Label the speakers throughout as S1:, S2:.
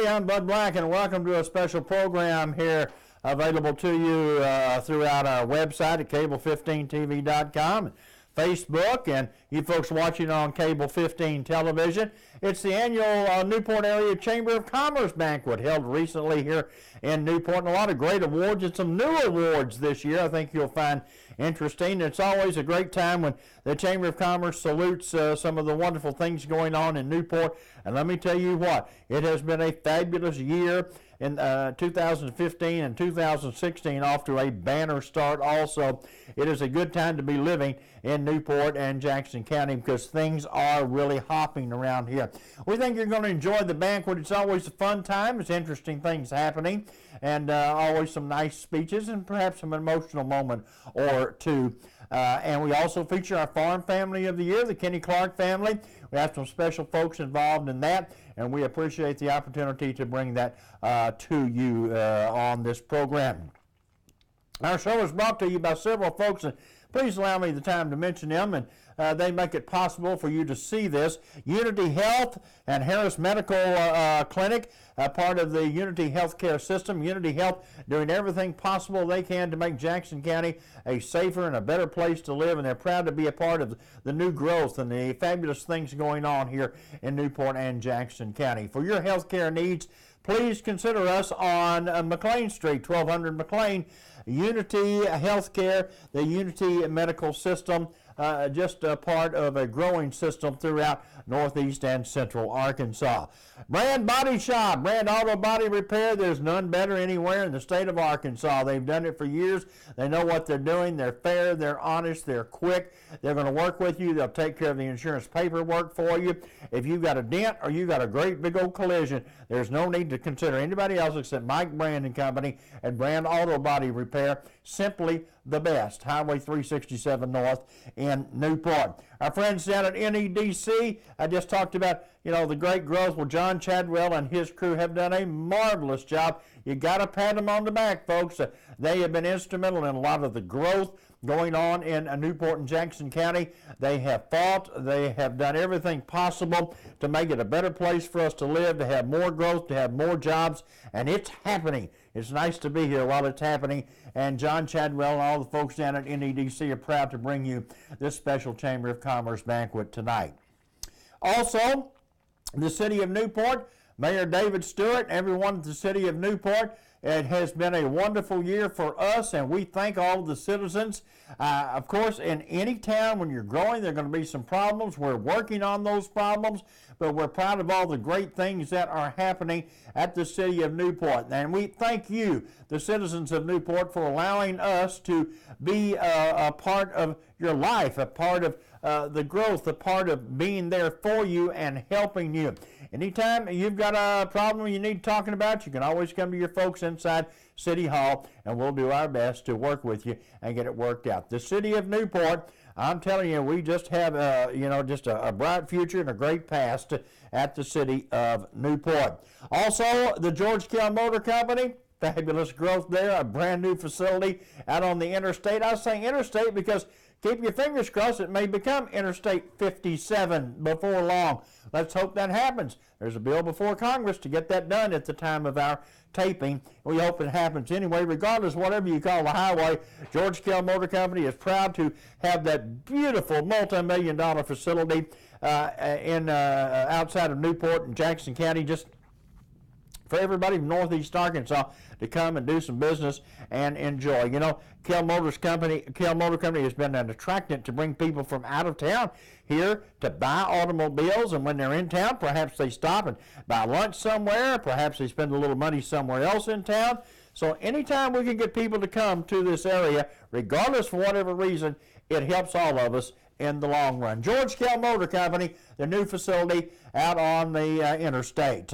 S1: everybody. I'm Bud Black, and welcome to a special program here available to you throughout our website at cable15tv.com, Facebook, and you folks watching on Cable 15 television. It's the annual Newport Area Chamber of Commerce Banquet held recently here in Newport, and a lot of great awards and some new awards this year I think you'll find interesting. It's always a great time when the Chamber of Commerce salutes some of the wonderful things going on in Newport, and let me tell you what, it has been a fabulous year in 2015 and 2016, off to a banner start also. It is a good time to be living in Newport and Jackson County because things are really hopping around here. We think you're going to enjoy the banquet. It's always a fun time. It's interesting things happening, and always some nice speeches and perhaps some emotional moment or two. And we also feature our farm family of the year, the Kenny Clark family. We have some special folks involved in that, and we appreciate the opportunity to bring that to you on this program. Our show is brought to you by several folks, and please allow me the time to mention them, and they make it possible for you to see this. Unity Health and Harris Medical Clinic, part of the Unity Healthcare System. Unity Health doing everything possible they can to make Jackson County a safer and a better place to live, and they're proud to be a part of the new growth and the fabulous things going on here in Newport and Jackson County. For your healthcare needs, please consider us on McLean Street, 1200 McLean. Unity Healthcare, the Unity Medical System, just a part of a growing system throughout Northeast and Central Arkansas. Brand Body Shop, Brand Auto Body Repair. There's none better anywhere in the state of Arkansas. They've done it for years. They know what they're doing. They're fair, they're honest, they're quick. They're going to work with you. They'll take care of the insurance paperwork for you. If you've got a dent or you've got a great big old collision, there's no need to consider anybody else except Mike Brand and Company at Brand Auto Body Repair. Simply the best. Highway 367 North in Newport. Our friends down at NEDC, I just talked about, the great growth. Well, John Chadwell and his crew have done a marvelous job. You got to pat them on the back, folks. They have been instrumental in a lot of the growth going on in Newport and Jackson County. They have fought. They have done everything possible to make it a better place for us to live, to have more growth, to have more jobs, and it's happening. It's nice to be here while it's happening, and John Chadwell and all the folks down at NEDC are proud to bring you this special Chamber of Commerce banquet tonight. Also, the City of Newport, Mayor David Stewart, everyone at the City of Newport, it has been a wonderful year for us, and we thank all of the citizens. Of course, in any town, when you're growing, there are going to be some problems. We're working on those problems, but we're proud of all the great things that are happening at the City of Newport. And we thank you, the citizens of Newport, for allowing us to be a part of your life, a part of the growth, a part of being there for you and helping you. Anytime you've got a problem you need talking about, you can always come to your folks inside City Hall, and we'll do our best to work with you and get it worked out. The City of Newport, I'm telling you, we just have just a bright future and a great past at the City of Newport. Also, the George Kell Motor Company, fabulous growth there, a brand new facility out on the interstate. I say interstate because keep your fingers crossed, it may become Interstate 57 before long. Let's hope that happens. There's a bill before Congress to get that done at the time of our taping. We hope it happens anyway. Regardless, whatever you call the highway, George Kell Motor Company is proud to have that beautiful multi-million-dollar facility outside of Newport and Jackson County, just for everybody from Northeast Arkansas to come and do some business and enjoy. Kell Motor Company has been an attractant to bring people from out of town here to buy automobiles, and when they're in town, perhaps they stop and buy lunch somewhere, perhaps they spend a little money somewhere else in town. So anytime we can get people to come to this area, regardless for whatever reason, it helps all of us in the long run. George Kell Motor Company, the new facility out on the interstate.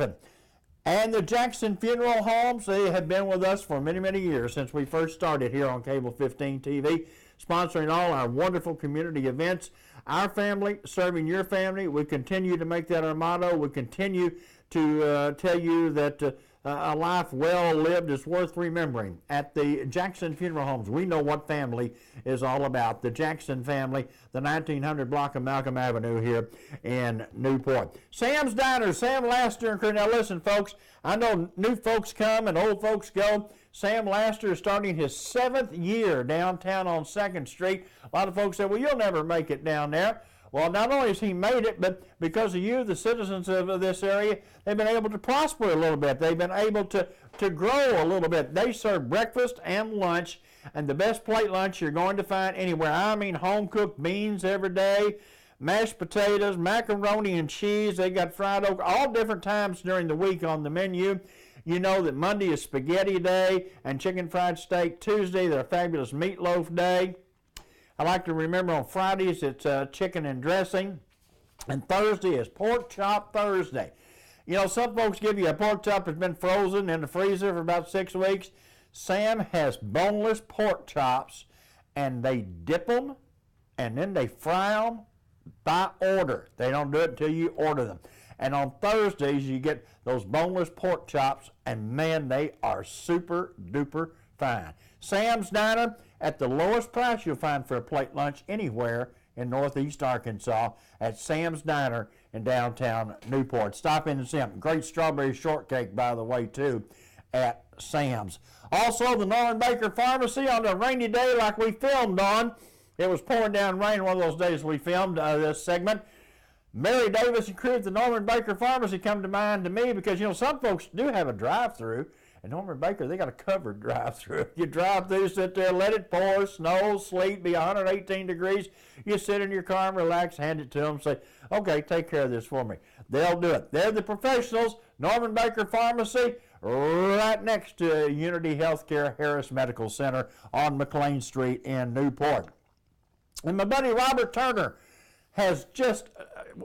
S1: And the Jackson Funeral Homes, they have been with us for many, many years since we first started here on Cable 15 TV, sponsoring all our wonderful community events. Our family serving your family. We continue to make that our motto. We continue to tell you that a life well lived is worth remembering. At the Jackson Funeral Homes, we know what family is all about. The Jackson family, the 1900 block of Malcolm Avenue here in Newport. Sam's Diner, Sam Laster and crew. Now listen, folks, I know new folks come and old folks go. Sam Laster is starting his 7th year downtown on 2nd Street. A lot of folks say, well, you'll never make it down there. Well, not only has he made it, but because of you, the citizens of this area, they've been able to prosper a little bit. They've been able to grow a little bit. They serve breakfast and lunch, and the best plate lunch you're going to find anywhere. I mean, home-cooked beans every day, mashed potatoes, macaroni and cheese. They got fried okra, all different times during the week on the menu. You know that Monday is spaghetti day and chicken fried steak. Tuesday, they're a fabulous meatloaf day. I like to remember on Fridays it's chicken and dressing, and Thursday is pork chop Thursday. You know, some folks give you a pork chop that's been frozen in the freezer for about 6 weeks. Sam has boneless pork chops, and they dip them, and then they fry them by order. They don't do it until you order them. And on Thursdays, you get those boneless pork chops, and man, they are super duper fine. Sam's Diner, at the lowest price you'll find for a plate lunch anywhere in Northeast Arkansas, at Sam's Diner in downtown Newport. Stop in and see them. Great strawberry shortcake, by the way, too, at Sam's. Also, the Norman Baker Pharmacy on a rainy day like we filmed on. It was pouring down rain one of those days we filmed this segment. Mary Davis and crew at the Norman Baker Pharmacy come to mind to me because, you know, some folks do have a drive-through. And Norman Baker, they got a covered drive-through. You drive through, sit there, let it pour, snow, sleet, be 118 degrees. You sit in your car and relax, hand it to them, say, okay, take care of this for me. They'll do it. They're the professionals. Norman Baker Pharmacy, right next to Unity Healthcare Harris Medical Center on McLean Street in Newport. And my buddy Robert Turner has just,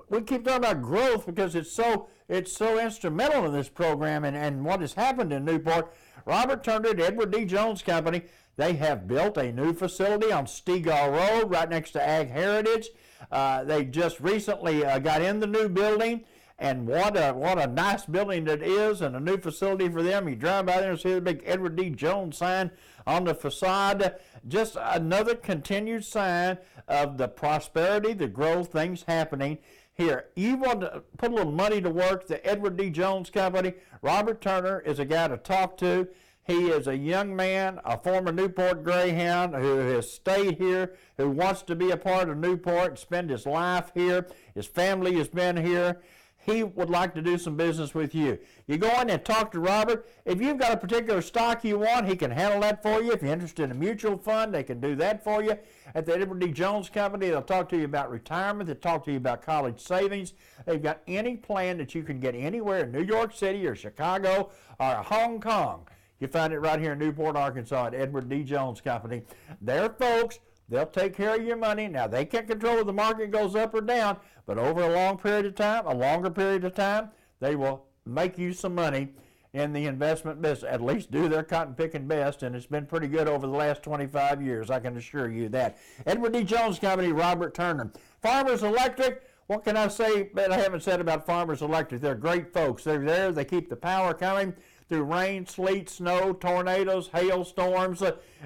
S1: we keep talking about growth because it's so instrumental in this program and what has happened in Newport. Robert Turner at Edward D. Jones Company, they have built a new facility on Stegar Road right next to Ag Heritage. They just recently got in the new building, and what a nice building it is, and a new facility for them. You drive by there and see the big Edward D. Jones sign on the facade. Just another continued sign of the prosperity, the growth, things happening here. You want to put a little money to work, the Edward D. Jones Company. Robert Turner is a guy to talk to. He is a young man, a former Newport Greyhound who has stayed here, who wants to be a part of Newport, spend his life here. His family has been here. He would like to do some business with you. You go in and talk to Robert. If you've got a particular stock you want, he can handle that for you. If you're interested in a mutual fund, they can do that for you. At the Edward D. Jones Company, they'll talk to you about retirement. They'll talk to you about college savings. They've got any plan that you can get anywhere in New York City or Chicago or Hong Kong. You find it right here in Newport, Arkansas at Edward D. Jones Company. They're folks. They'll take care of your money. Now, they can't control if the market goes up or down, but over a long period of time, a longer period of time, they will make you some money in the investment business. At least do their cotton picking best, and it's been pretty good over the last 25 years, I can assure you that. Edward D. Jones Company, Robert Turner. Farmers Electric, what can I say that I haven't said about Farmers Electric? They're great folks. They're there. They keep the power coming through rain, sleet, snow, tornadoes, hailstorms,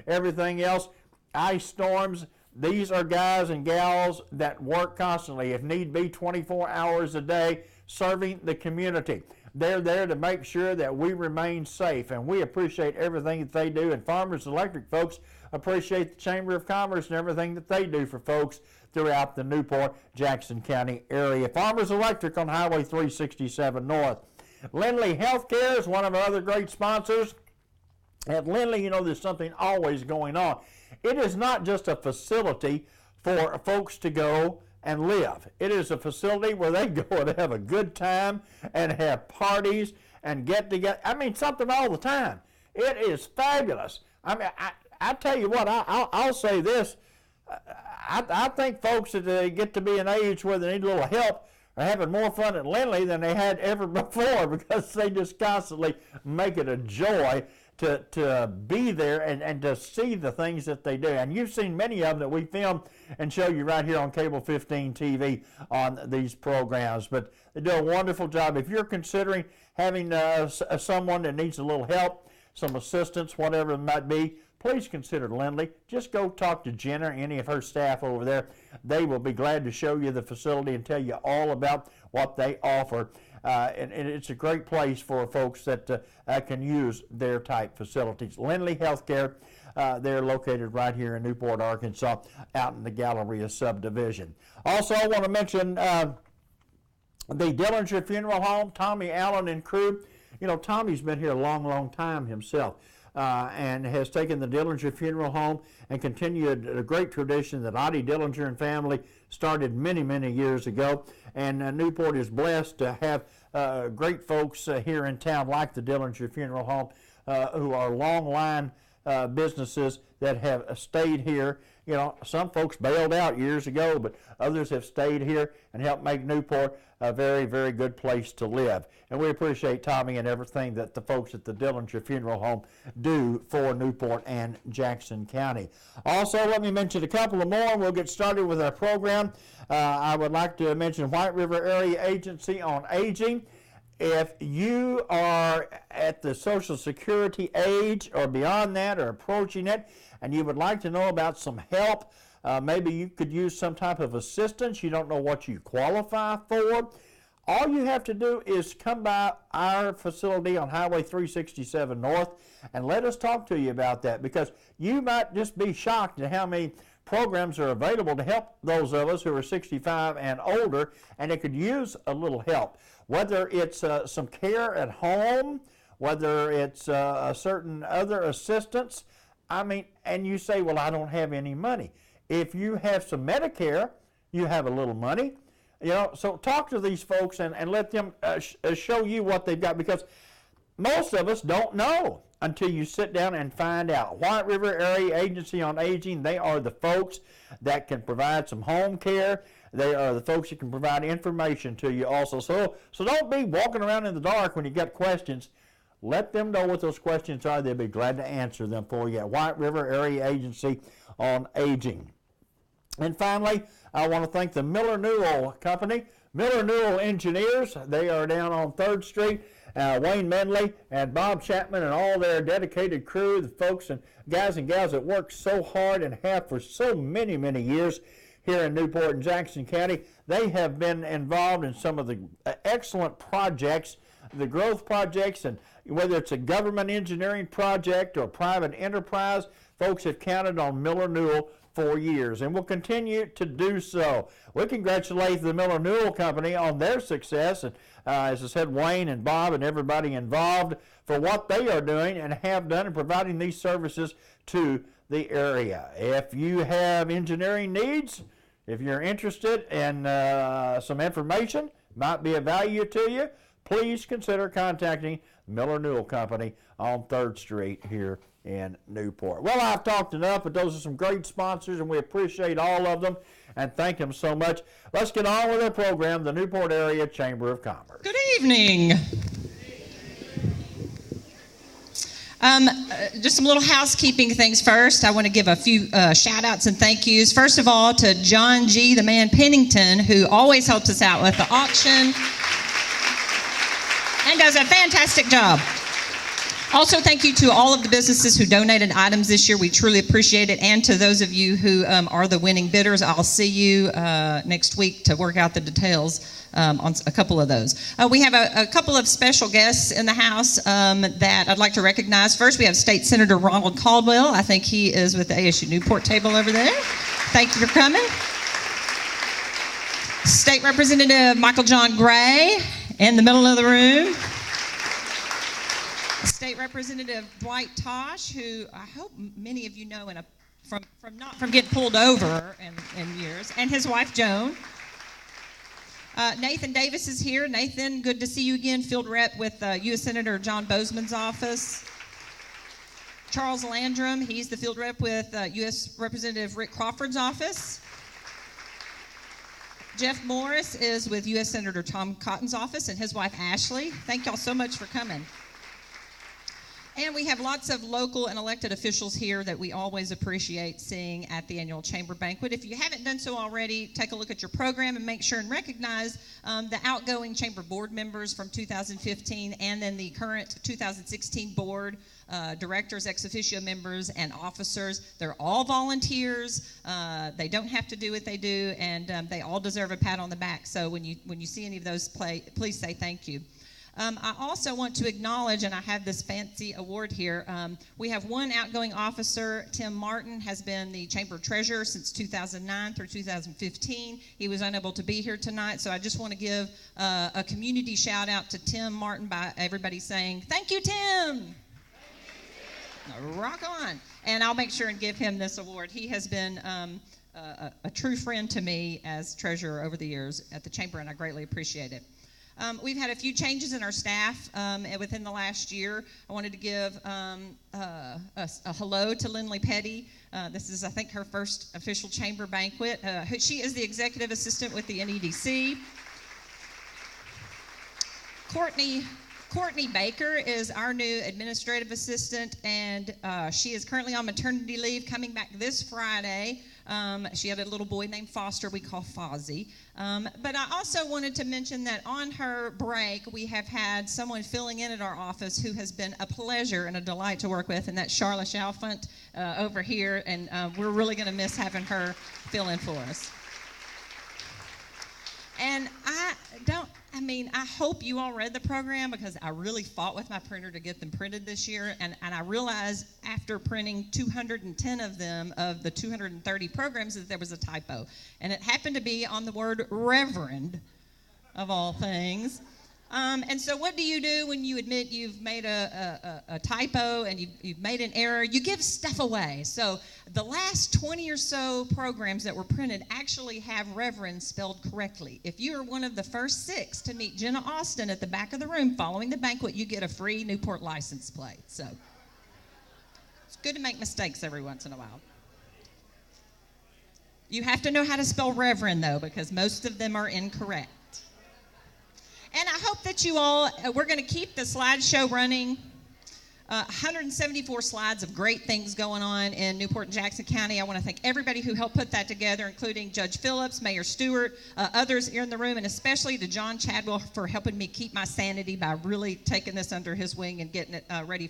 S1: everything else. Ice storms. These are guys and gals that work constantly, if need be, 24 hours a day, serving the community. They're there to make sure that we remain safe, and we appreciate everything that they do. And Farmers Electric folks appreciate the Chamber of Commerce and everything that they do for folks throughout the Newport, Jackson County area. Farmers Electric on Highway 367 North. Lindley Healthcare is one of our other great sponsors. At Lindley, you know, there's something always going on. It is not just a facility for folks to go and live. It is a facility where they go and have a good time and have parties and get together. I mean, something all the time. It is fabulous. I mean, I tell you what, I'll say this. I think folks that they get to be an age where they need a little help are having more fun at Lindley than they had ever before because they just constantly make it a joy to be there and to see the things that they do. And you've seen many of them that we film and show you right here on Cable 15 TV on these programs. But they do a wonderful job. If you're considering having someone that needs a little help, some assistance, whatever it might be, please consider Lindley. Just go talk to Jenna or any of her staff over there. They will be glad to show you the facility and tell you all about what they offer. And it's a great place for folks that can use their type facilities. Lindley Healthcare, they're located right here in Newport, Arkansas, out in the Galleria subdivision. Also, I want to mention the Dillinger Funeral Home, Tommy Allen and crew. You know, Tommy's been here a long, long time himself. And has taken the Dillinger Funeral Home and continued a great tradition that Oddie Dillinger and family started many, many years ago. And Newport is blessed to have great folks here in town like the Dillinger Funeral Home who are long line businesses that have stayed here. You know, some folks bailed out years ago, but others have stayed here and helped make Newport a very, very good place to live. And we appreciate Tommy and everything that the folks at the Dillinger Funeral Home do for Newport and Jackson County. Also, let me mention a couple of more. We'll get started with our program. I would like to mention White River Area Agency on Aging. If you are at the Social Security age or beyond that or approaching it, and you would like to know about some help, maybe you could use some type of assistance, you don't know what you qualify for, all you have to do is come by our facility on Highway 367 North and let us talk to you about that, because you might just be shocked at how many programs are available to help those of us who are 65 and older, and it could use a little help. Whether it's some care at home, whether it's a certain other assistance, I mean, and you say, well, I don't have any money. If you have some Medicare, you have a little money. You know, so talk to these folks and let them show you what they've got, because most of us don't know until you sit down and find out. White River Area Agency on Aging, they are the folks that can provide some home care. They are the folks that can provide information to you also. So don't be walking around in the dark when you got questions. Let them know what those questions are. They'll be glad to answer them for you at White River Area Agency on Aging. And finally, I want to thank the Miller Newell Company. Miller Newell Engineers, they are down on 3rd Street. Wayne Medley and Bob Chapman and all their dedicated crew, the folks and guys and gals that work so hard and have for so many, many years here in Newport and Jackson County. They have been involved in some of the excellent projects, the growth projects, and whether it's a government engineering project or private enterprise, folks have counted on Miller Newell for years and will continue to do so. We congratulate the Miller Newell Company on their success, and as I said, Wayne and Bob and everybody involved for what they are doing and have done in providing these services to the area. If you have engineering needs, if you're interested in some information, might be of value to you, please consider contacting Miller Newell Company on 3rd Street here in Newport. Well, I've talked enough, but those are some great sponsors, and we appreciate all of them and thank them so much. Let's get on with our program, the Newport Area Chamber of Commerce.
S2: Good evening. Just some little housekeeping things first. I want to give a few shout-outs and thank yous. First of all, to John G., the man Pennington, who always helps us out with the auction and does a fantastic job. Also, thank you to all of the businesses who donated items this year. We truly appreciate it. And to those of you who are the winning bidders, I'll see you next week to work out the details on a couple of those. We have a couple of special guests in the house that I'd like to recognize. First, we have State Senator Ronald Caldwell. I think he is with the ASU Newport table over there. Thank you for coming. State Representative Michael John Gray in the middle of the room. State Representative Dwight Tosh, who I hope many of you know from getting pulled over in years, and his wife Joan. Nathan Davis is here. Nathan, good to see you again, field rep with U.S. Senator John Bozeman's office. Charles Landrum, he's the field rep with U.S. Representative Rick Crawford's office. Jeff Morris is with U.S. Senator Tom Cotton's office and his wife Ashley. Thank y'all so much for coming. And we have lots of local and elected officials here that we always appreciate seeing at the annual Chamber Banquet. If you haven't done so already, take a look at your program and make sure and recognize the outgoing Chamber board members from 2015 and then the current 2016 board directors, ex officio members, and officers. They're all volunteers. They don't have to do what they do, and they all deserve a pat on the back. So when you see any of those, please say thank you. I also want to acknowledge, and I have this fancy award here, we have one outgoing officer. Tim Martin has been the Chamber Treasurer since 2009 through 2015. He was unable to be here tonight, so I just want to give a community shout out to Tim Martin by everybody saying, "Thank you, Tim!" Rock on. And I'll make sure and give him this award. He has been a true friend to me as treasurer over the years at the Chamber, and I greatly appreciate it. We've had a few changes in our staff within the last year. I wanted to give a hello to Lindley Petty. This is, I think, her first official Chamber banquet. She is the executive assistant with the NEDC. Courtney Baker is our new administrative assistant, and she is currently on maternity leave, coming back this Friday. She had a little boy named Foster we call Fozzie. But I also wanted to mention that on her break, we have had someone filling in at our office who has been a pleasure and a delight to work with, and that's Charla Chalfant over here, and we're really going to miss having her fill in for us. And I hope you all read the program, because I really fought with my printer to get them printed this year. And I realized after printing 210 of them, of the 230 programs, that there was a typo. And it happened to be on the word reverend, of all things. And so what do you do when you admit you've made a typo and you've made an error? You give stuff away. So the last 20 or so programs that were printed actually have reverend spelled correctly. If you are one of the first 6 to meet Jenna Austin at the back of the room following the banquet, you get a free Newport license plate. So it's good to make mistakes every once in a while. You have to know how to spell reverend, though, because most of them are incorrect. And I hope that you all, we're going to keep the slideshow running. 174 slides of great things going on in Newport and Jackson County. I want to thank everybody who helped put that together, including Judge Phillips, Mayor Stewart, others here in the room, and especially to John Chadwell for helping me keep my sanity by really taking this under his wing and getting it ready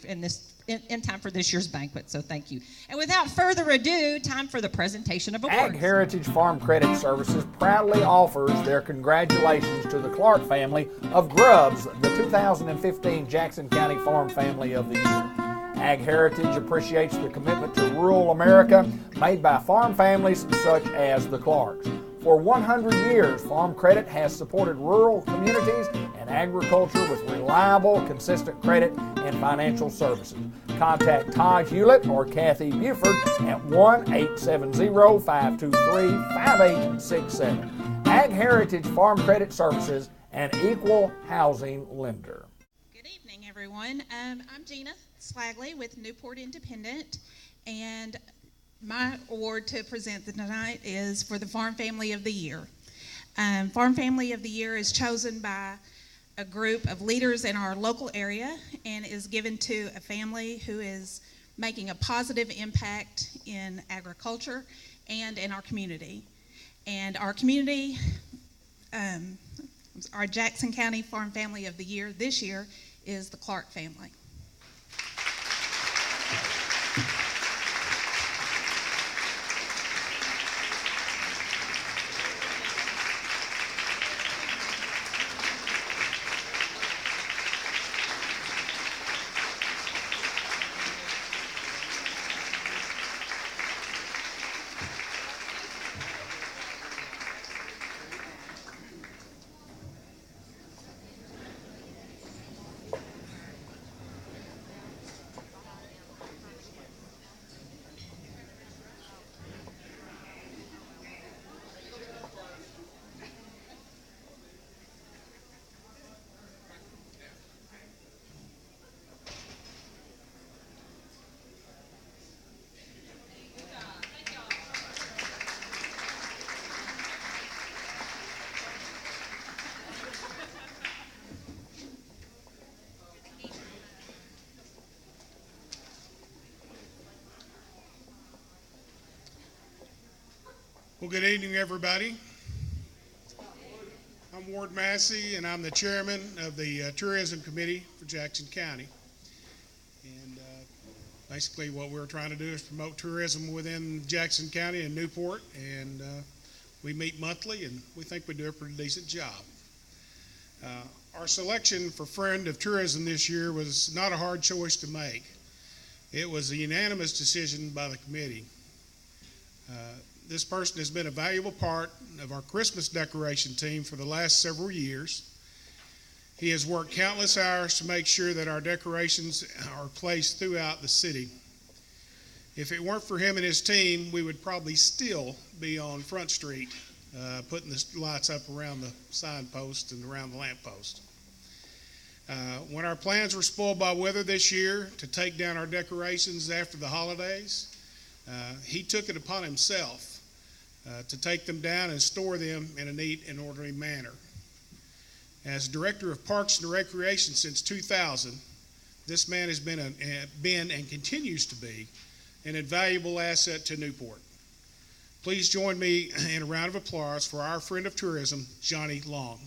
S2: in time for this year's banquet. So thank you. And without further ado, time for the presentation of awards.
S1: Ag Heritage Farm Credit Services proudly offers their congratulations to the Clark family of Grubbs, the 2015 Jackson County Farm Family of the Year. Ag Heritage appreciates the commitment to rural America made by farm families such as the Clarks. For 100 years, Farm Credit has supported rural communities and agriculture with reliable, consistent credit and financial services. Contact Todd Hewlett or Kathy Buford at 1-870-523-5867. Ag Heritage Farm Credit Services, an equal housing lender.
S3: Good evening, everyone. I'm Gina Slagley with Newport Independent, and my award to present tonight is for the Farm Family of the Year. Farm Family of the Year is chosen by a group of leaders in our local area and is given to a family who is making a positive impact in agriculture and in our community. And our community, our Jackson County Farm Family of the Year this year is the Clark family.
S4: Well, good evening, everybody. I'm Ward Massey, and I'm the chairman of the Tourism Committee for Jackson County. And basically what we're trying to do is promote tourism within Jackson County and Newport, and we meet monthly, and we think we do a pretty decent job. Our selection for Friend of Tourism this year was not a hard choice to make. It was a unanimous decision by the committee. This person has been a valuable part of our Christmas decoration team for the last several years. He has worked countless hours to make sure that our decorations are placed throughout the city. If it weren't for him and his team, we would probably still be on Front Street putting the lights up around the signpost and around the lamppost. When our plans were spoiled by weather this year to take down our decorations after the holidays, he took it upon himself to take them down and store them in a neat and orderly manner. As Director of Parks and Recreation since 2000, this man has been and continues to be an invaluable asset to Newport. Please join me in a round of applause for our Friend of Tourism, Johnny Long.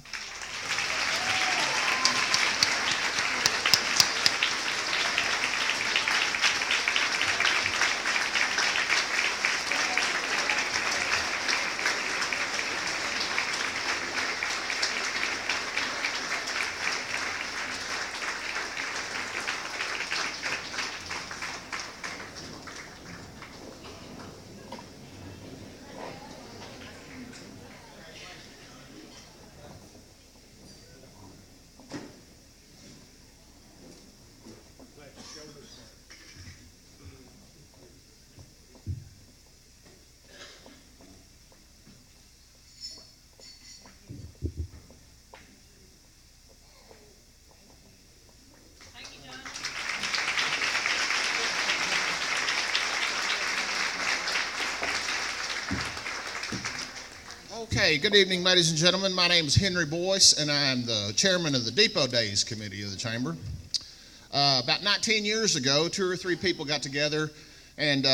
S5: Okay, good evening, ladies and gentlemen. My name is Henry Boyce, and I'm the chairman of the Depot Days Committee of the Chamber. About 19 years ago, 2 or 3 people got together and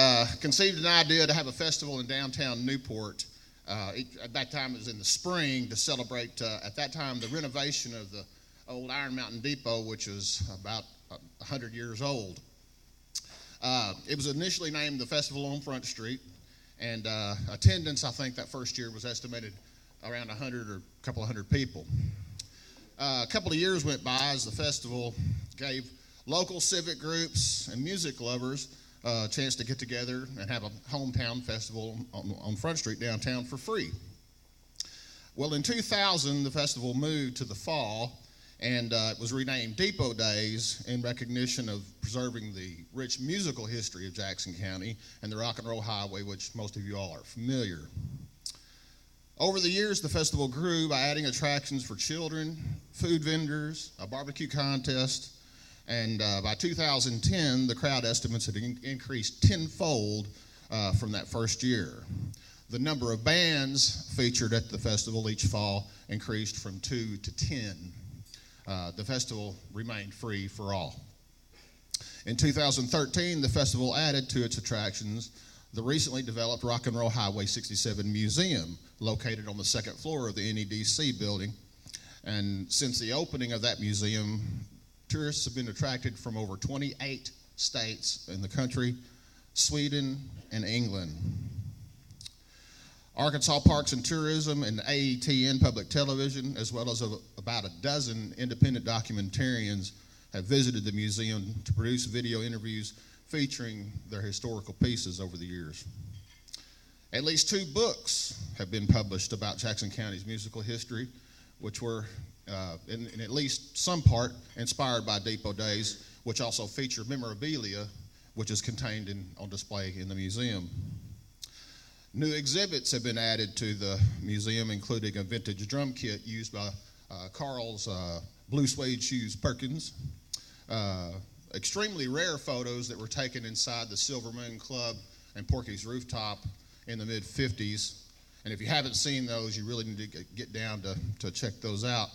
S5: conceived an idea to have a festival in downtown Newport. At that time, it was in the spring to celebrate, at that time, the renovation of the old Iron Mountain Depot, which was about 100 years old. It was initially named the Festival on Front Street. And attendance, I think, that first year was estimated around 100 or a couple of hundred people. A couple of years went by as the festival gave local civic groups and music lovers a chance to get together and have a hometown festival on Front Street downtown for free. Well, in 2000, the festival moved to the fall, and it was renamed Depot Days in recognition of preserving the rich musical history of Jackson County and the Rock and Roll Highway, which most of you all are familiar. Over the years, the festival grew by adding attractions for children, food vendors, a barbecue contest, and by 2010, the crowd estimates had increased tenfold from that first year. The number of bands featured at the festival each fall increased from 2 to 10. The festival remained free for all. In 2013, the festival added to its attractions the recently developed Rock and Roll Highway 67 Museum, located on the second floor of the NEDC building. And since the opening of that museum, tourists have been attracted from over 28 states in the country, Sweden, and England. Arkansas Parks and Tourism and AETN Public Television, as well as about a dozen independent documentarians, have visited the museum to produce video interviews featuring their historical pieces over the years. At least 2 books have been published about Jackson County's musical history, which were, in at least some part, inspired by Depot Days, which also feature memorabilia, which is contained on display in the museum. New exhibits have been added to the museum, including a vintage drum kit used by Carl's Blue Suede Shoes Perkins, extremely rare photos that were taken inside the Silver Moon Club and Porky's Rooftop in the mid-50s. And if you haven't seen those, you really need to get down to check those out.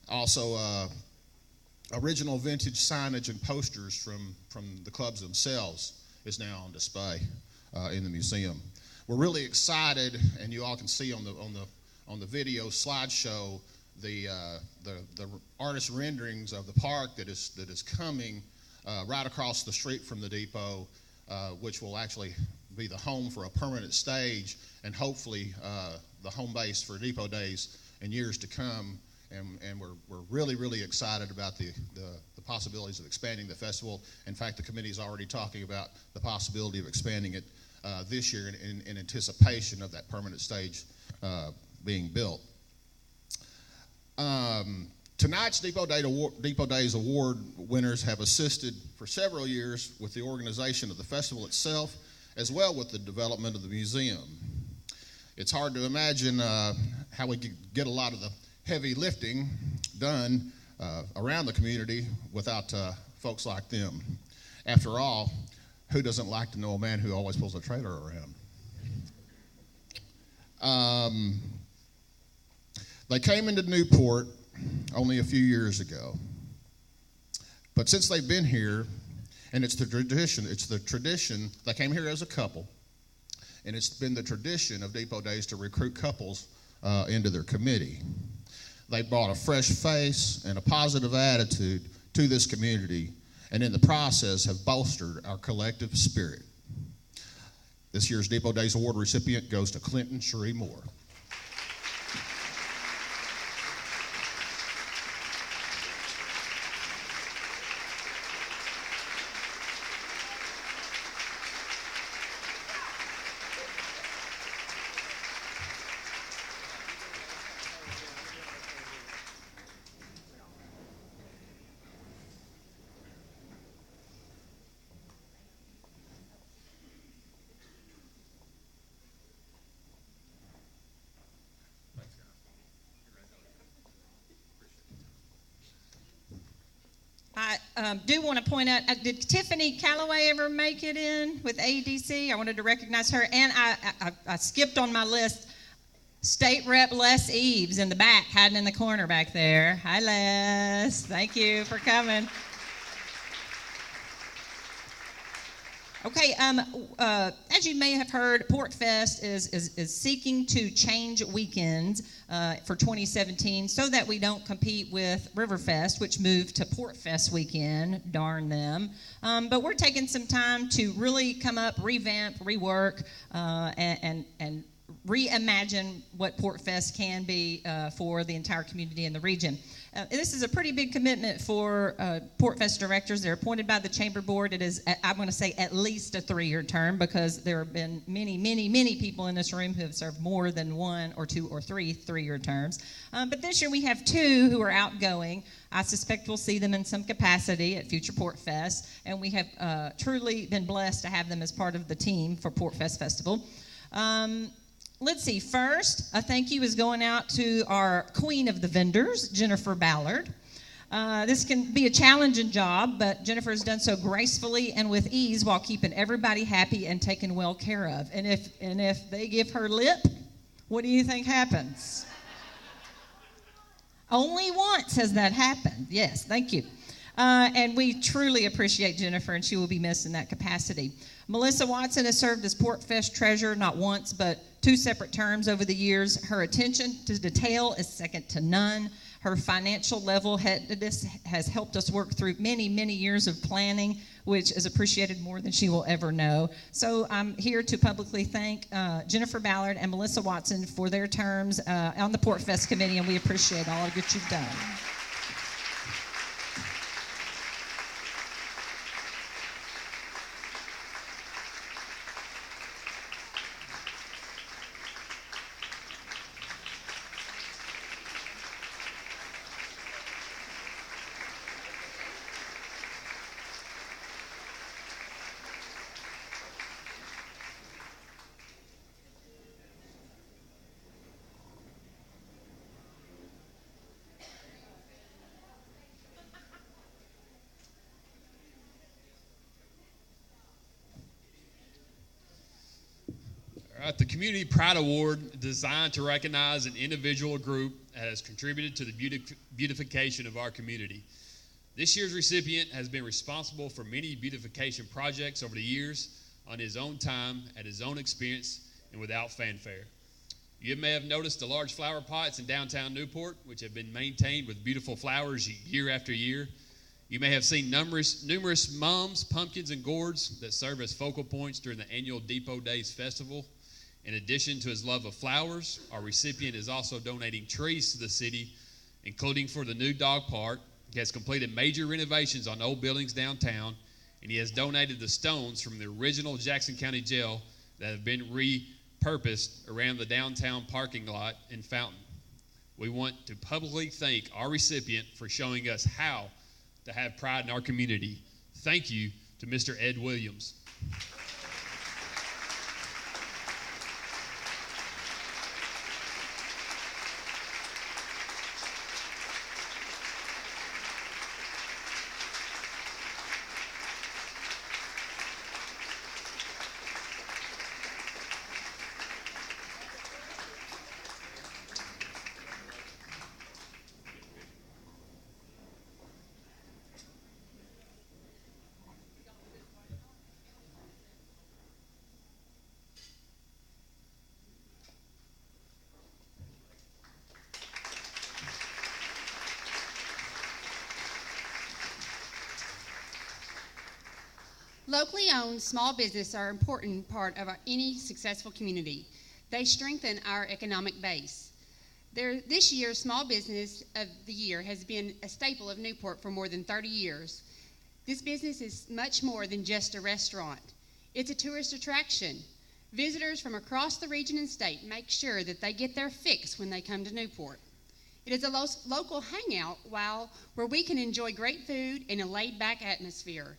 S5: Also, original vintage signage and posters from the clubs themselves is now on display in the museum. we're really excited, and you all can see on the video slideshow the artist renderings of the park that is coming right across the street from the depot, which will actually be the home for a permanent stage and hopefully the home base for Depot Days in years to come. And we're really excited about the possibilities of expanding the festival. In fact, the committee is already talking about the possibility of expanding it this year in anticipation of that permanent stage being built. Tonight's Depot Days Award winners have assisted for several years with the organization of the festival itself, as well with the development of the museum. It's hard to imagine how we could get a lot of the heavy lifting done around the community without folks like them. After all, who doesn't like to know a man who always pulls a trailer around? They came into Newport only a few years ago. But since they've been here, and it's the tradition, they came here as a couple, and it's been the tradition of Depot Days to recruit couples into their committee. They brought a fresh face and a positive attitude to this community, and in the process have bolstered our collective spirit. This year's Depot Days Award recipient goes to Clinton Cherie Moore.
S2: I do want to point out, did Tiffany Calloway ever make it in with ADC? I wanted to recognize her. And I skipped on my list, State Rep Les Eves in the back, hiding in the corner back there. Hi, Les. Thank you for coming. Okay, as you may have heard, Port Fest is seeking to change weekends for 2017 so that we don't compete with Riverfest, which moved to Port Fest weekend, darn them. But we're taking some time to really come up, revamp, rework, and reimagine what Port Fest can be for the entire community in the region. This is a pretty big commitment for Port Fest directors. They're appointed by the Chamber Board. It is, I'm going to say, at least a 3-year term because there have been many people in this room who have served more than 1 or 2 or 3 3-year terms. But this year we have 2 who are outgoing. I suspect we'll see them in some capacity at future Port Fest, and we have truly been blessed to have them as part of the team for Port Fest Festival. Let's see. First, a thank you is going out to our queen of the vendors, Jennifer Ballard. This can be a challenging job, but Jennifer has done so gracefully and with ease while keeping everybody happy and taken well care of. And if they give her lip, what do you think happens? Only once has that happened. Yes, thank you. And we truly appreciate Jennifer, and she will be missed in that capacity. Melissa Watson has served as Port Fest treasurer not once, but 2 separate terms over the years. Her attention to detail is second to none. Her financial level-headedness has helped us work through many years of planning, which is appreciated more than she will ever know. So I'm here to publicly thank Jennifer Ballard and Melissa Watson for their terms on the Port Fest Committee, and we appreciate all that you've done.
S6: The Community Pride Award, designed to recognize an individual or group that has contributed to the beautification of our community. This year's recipient has been responsible for many beautification projects over the years on his own time, at his own expense, and without fanfare. You may have noticed the large flower pots in downtown Newport, which have been maintained with beautiful flowers year after year. You may have seen numerous mums, pumpkins, and gourds that serve as focal points during the annual Depot Days Festival. In addition to his love of flowers, our recipient is also donating trees to the city, including for the new dog park. He has completed major renovations on old buildings downtown, and he has donated the stones from the original Jackson County Jail that have been repurposed around the downtown parking lot and fountain. We want to publicly thank our recipient for showing us how to have pride in our community. Thank you to Mr. Ed Williams.
S7: Locally owned small businesses are an important part of any successful community. They strengthen our economic base. This year's Small Business of the Year has been a staple of Newport for more than 30 years. This business is much more than just a restaurant. It's a tourist attraction. Visitors from across the region and state make sure that they get their fix when they come to Newport. It is a local hangout where we can enjoy great food in a laid-back atmosphere.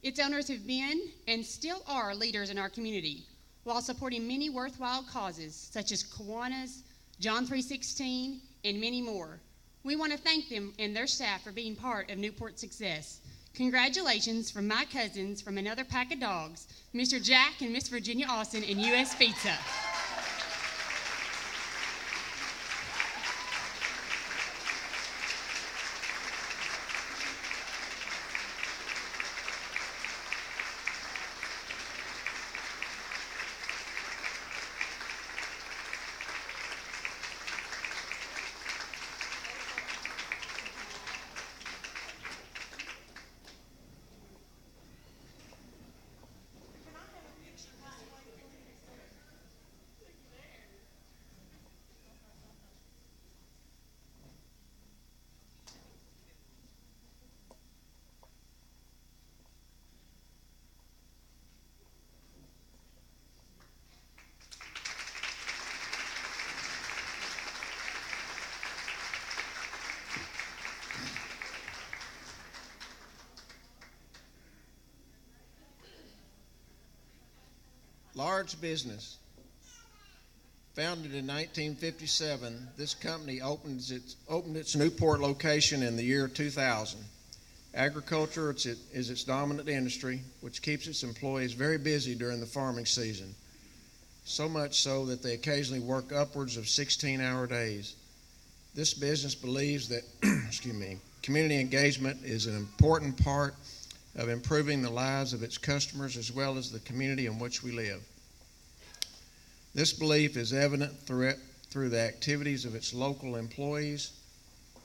S7: Its owners have been and still are leaders in our community while supporting many worthwhile causes such as Kiwanis, John 3:16, and many more. We want to thank them and their staff for being part of Newport's success. Congratulations from my cousins from another pack of dogs, Mr. Jack and Miss Virginia Austin and U.S. Pizza.
S8: Large business. Founded in 1957, this company opened its Newport location in the year 2000. Agriculture is its dominant industry, which keeps its employees very busy during the farming season, so much so that they occasionally work upwards of 16-hour days. This business believes that community engagement is an important part of improving the lives of its customers as well as the community in which we live. This belief is evident through the activities of its local employees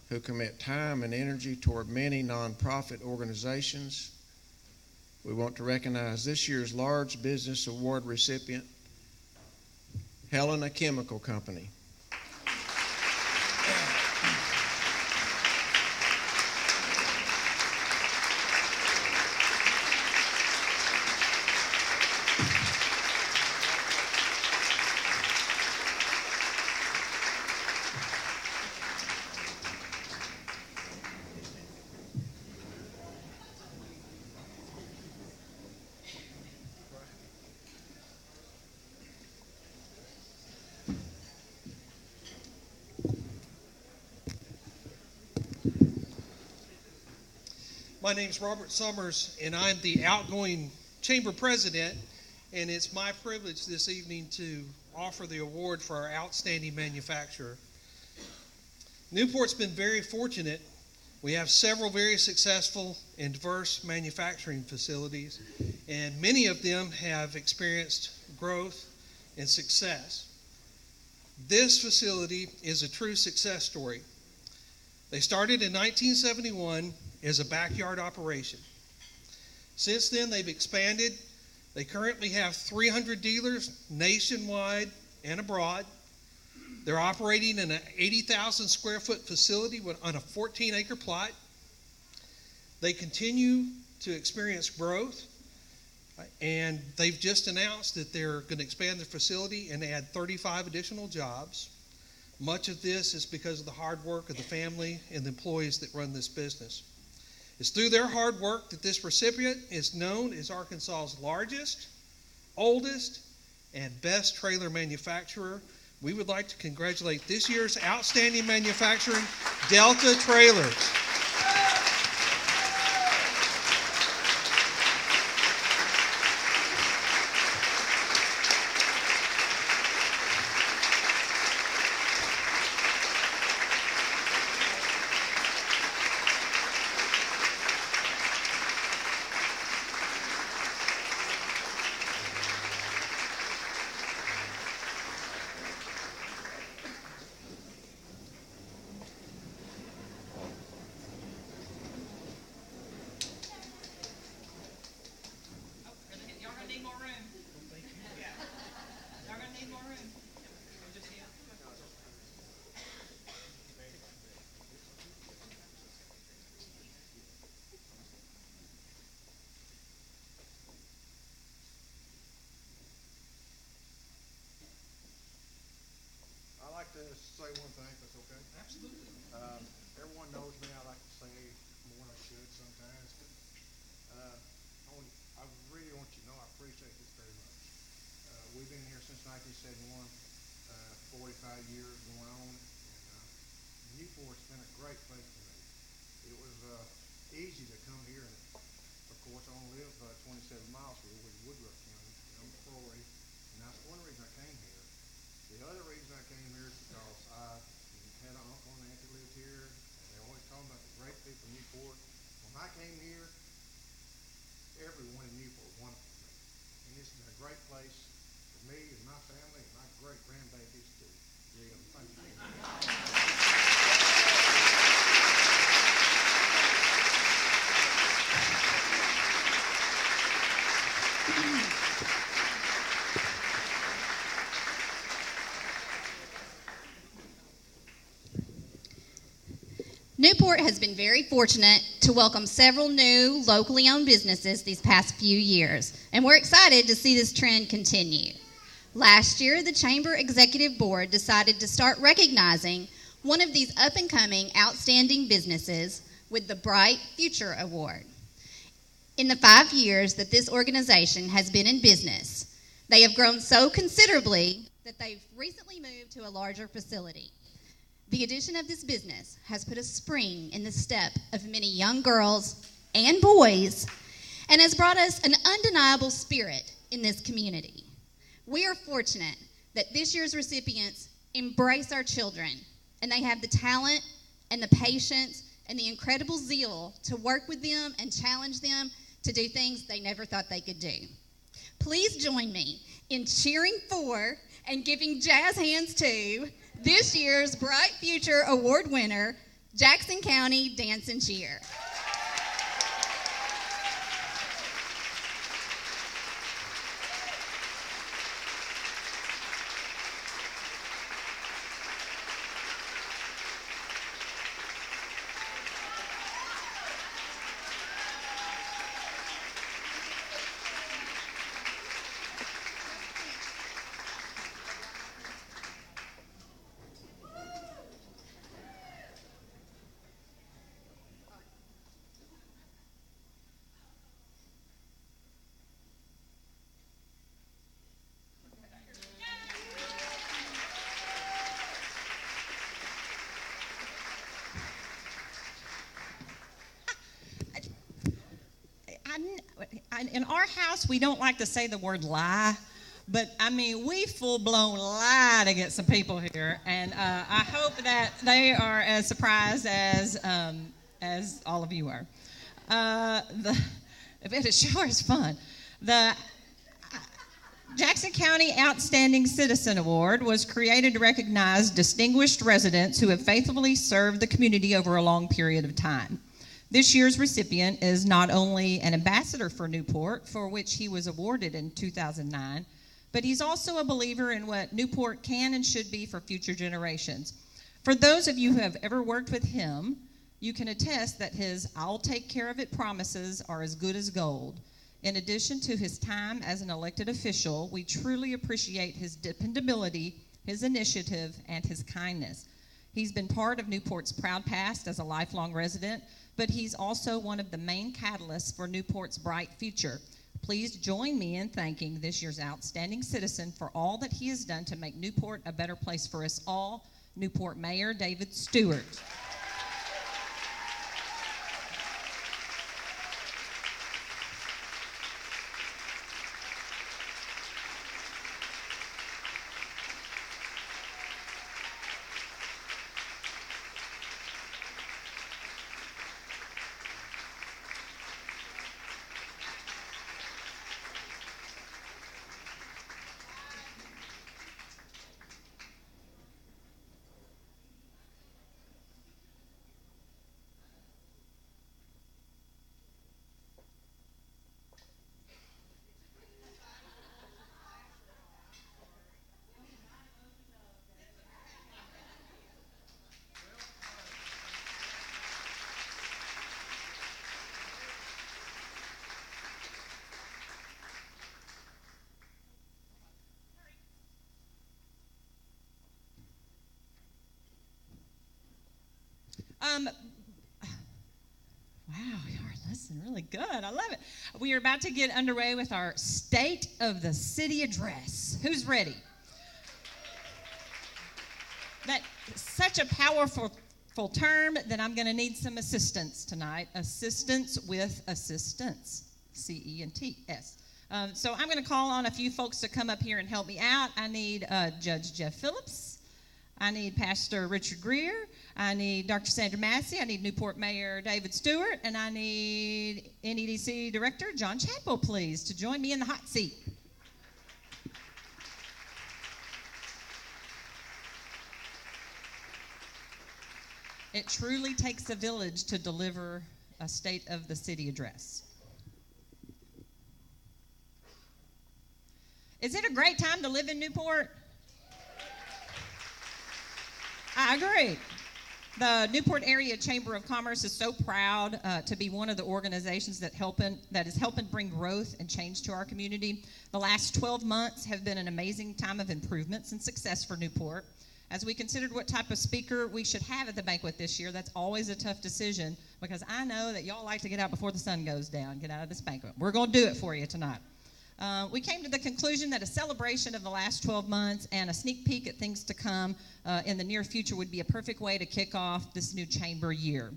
S8: who commit time and energy toward many nonprofit organizations. We want to recognize this year's Large Business Award recipient, Helena Chemical Company.
S9: My name's Robert Summers, and I'm the outgoing chamber president, and it's my privilege this evening to offer the award for our outstanding manufacturer. Newport's been very fortunate. We have several very successful and diverse manufacturing facilities, and many of them have experienced growth and success. This facility is a true success story. They started in 1971 as a backyard operation. Since then, they've expanded. They currently have 300 dealers nationwide and abroad. They're operating in an 80,000 square foot facility on a 14-acre plot. They continue to experience growth, and they've just announced that they're going to expand their facility and add 35 additional jobs. Much of this is because of the hard work of the family and the employees that run this business. It's through their hard work that this recipient is known as Arkansas's largest, oldest, and best trailer manufacturer. We would like to congratulate this year's outstanding manufacturing, Delta Trailers.
S10: I'd like to say one thing, if that's okay.
S9: Absolutely.
S10: Everyone knows me. I like to say more than I should sometimes. I really want you to know I appreciate this very much. We've been here since 1971, 45 years going on. And Newport's been a great place for me. It was easy to come here. And of course, I only live 27 miles from Woodruff County. I'm a Florida, and that's one reason I came here. The other reason I came here is because I had an uncle and aunt that lived here, and they always talking about the great people in Newport. When I came here, everyone in Newport wanted for me. And it's been a great place for me and my family and my great grandbabies to live. Thank you.
S11: Newport has been very fortunate to welcome several new locally owned businesses these past few years, and we're excited to see this trend continue. Last year, the Chamber Executive Board decided to start recognizing one of these up-and-coming outstanding businesses with the Bright Future Award. In the 5 years that this organization has been in business, they have grown so considerably that they've recently moved to a larger facility. The addition of this business has put a spring in the step of many young girls and boys and has brought us an undeniable spirit in this community. We are fortunate that this year's recipients embrace our children, and they have the talent and the patience and the incredible zeal to work with them and challenge them to do things they never thought they could do. Please join me in cheering for and giving jazz hands to this year's Bright Future Award winner, Jackson County Dance and Cheer.
S2: In our house, we don't like to say the word lie, but I mean, we full-blown lie to get some people here, and I hope that they are as surprised as all of you are. It sure is fun. Jackson County Outstanding Citizen Award was created to recognize distinguished residents who have faithfully served the community over a long period of time. This year's recipient is not only an ambassador for Newport, for which he was awarded in 2009, but he's also a believer in what Newport can and should be for future generations. For those of you who have ever worked with him, you can attest that his "I'll take care of it" promises are as good as gold. In addition to his time as an elected official, we truly appreciate his dependability, his initiative, and his kindness. He's been part of Newport's proud past as a lifelong resident, but he's also one of the main catalysts for Newport's bright future. Please join me in thanking this year's outstanding citizen for all that he has done to make Newport a better place for us all, Newport Mayor David Stewart. Wow, you are listening really good. I love it. We are about to get underway with our State of the City Address. Who's ready? That's such a powerful term that I'm going to need some assistance tonight. Assistance with assistance. C-E-N-T-S. So I'm going to call on a few folks to come up here and help me out. I need Judge Jeff Phillips. I need Pastor Richard Greer. I need Dr. Sandra Massey. I need Newport Mayor David Stewart. And I need NEDC Director John Chadwell, please, to join me in the hot seat. It truly takes a village to deliver a State of the City address. Is it a great time to live in Newport? I agree. The Newport Area Chamber of Commerce is so proud to be one of the organizations that is helping bring growth and change to our community. The last 12 months have been an amazing time of improvements and success for Newport. As we considered what type of speaker we should have at the banquet this year, that's always a tough decision because I know that y'all like to get out before the sun goes down, get out of this banquet. We're going to do it for you tonight. We came to the conclusion that a celebration of the last 12 months and a sneak peek at things to come in the near future would be a perfect way to kick off this new chamber year.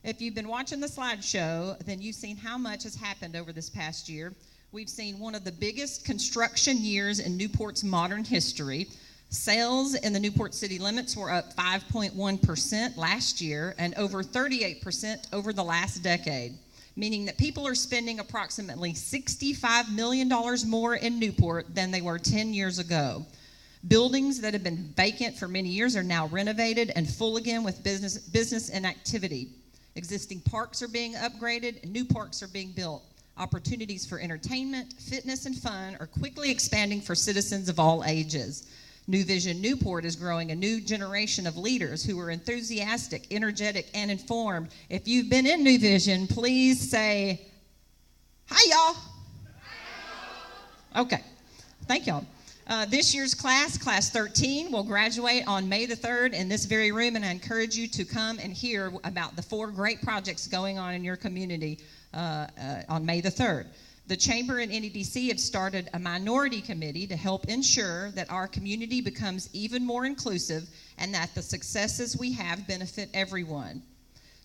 S2: If you've been watching the slideshow, then you've seen how much has happened over this past year. We've seen one of the biggest construction years in Newport's modern history. Sales in the Newport city limits were up 5.1% last year and over 38% over the last decade, meaning that people are spending approximately $65 million more in Newport than they were 10 years ago. Buildings that have been vacant for many years are now renovated and full again with business and activity. Existing parks are being upgraded and new parks are being built. Opportunities for entertainment, fitness, and fun are quickly expanding for citizens of all ages. New Vision Newport is growing a new generation of leaders who are enthusiastic, energetic, and informed. If you've been in New Vision, please say, hi, y'all. Okay, thank y'all. This year's class 13, will graduate on May the 3rd in this very room, and I encourage you to come and hear about the 4 great projects going on in your community on May the 3rd. The Chamber and NEDC have started a minority committee to help ensure that our community becomes even more inclusive and that the successes we have benefit everyone.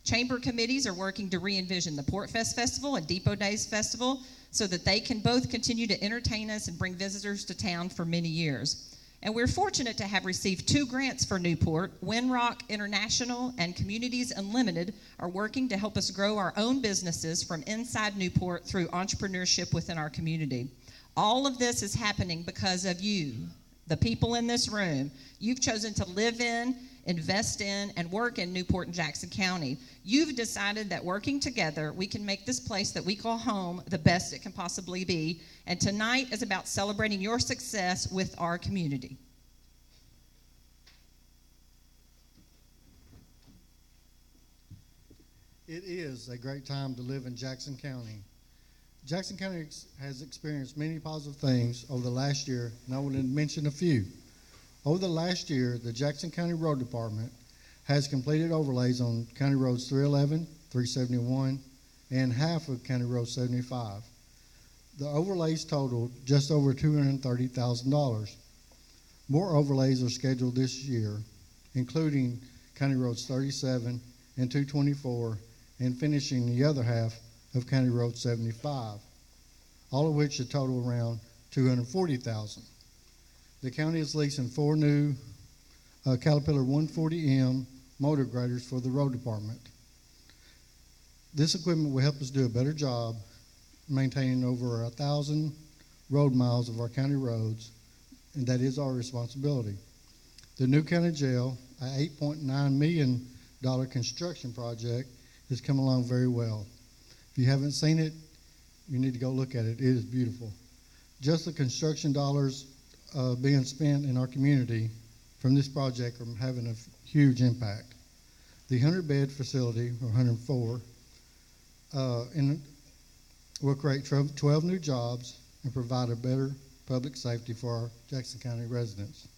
S2: Chamber committees are working to re-envision the Port Fest Festival and Depot Days Festival so that they can both continue to entertain us and bring visitors to town for many years. And we're fortunate to have received 2 grants for Newport. Winrock International and Communities Unlimited are working to help us grow our own businesses from inside Newport through entrepreneurship within our community. All of this is happening because of you, the people in this room. You've chosen to live in, invest in, and work in Newport and Jackson County. You've decided that working together, we can make this place that we call home the best it can possibly be. And tonight is about celebrating your success with our community.
S12: It is a great time to live in Jackson County. Jackson County has experienced many positive things over the last year, and I want to mention a few. Over the last year, the Jackson County Road Department has completed overlays on County Roads 311, 371, and half of County Road 75. The overlays totaled just over $230,000. More overlays are scheduled this year, including County Roads 37 and 224, and finishing the other half of County Road 75, all of which should total around $240,000. The county is leasing 4 new Caterpillar 140M motor graders for the road department. This equipment will help us do a better job maintaining over 1,000 road miles of our county roads, and that is our responsibility. The new county jail, an $8.9 million construction project, has come along very well. If you haven't seen it, you need to go look at it. It is beautiful. Just the construction dollars being spent in our community from this project are having a huge impact. The 100-bed facility, or 104, will create 12 new jobs and provide a better public safety for our Jackson County residents.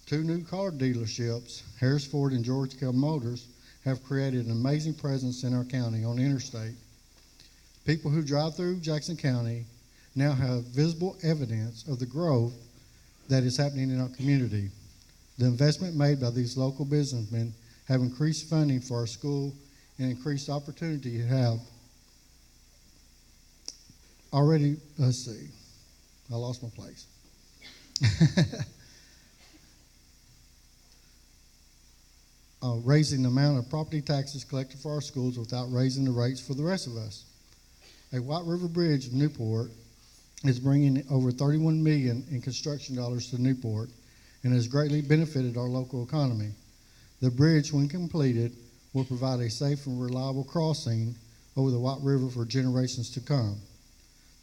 S12: 2 new car dealerships, Harris Ford and George Kell Motors, have created an amazing presence in our county on the interstate. People who drive through Jackson County now have visible evidence of the growth that is happening in our community. The investment made by these local businessmen have increased funding for our school and increased opportunity to have already, let's see, I lost my place. Raising the amount of property taxes collected for our schools without raising the rates for the rest of us. A White River Bridge in Newport is bringing over $31 million in construction dollars to Newport and has greatly benefited our local economy. The bridge, when completed, will provide a safe and reliable crossing over the White River for generations to come.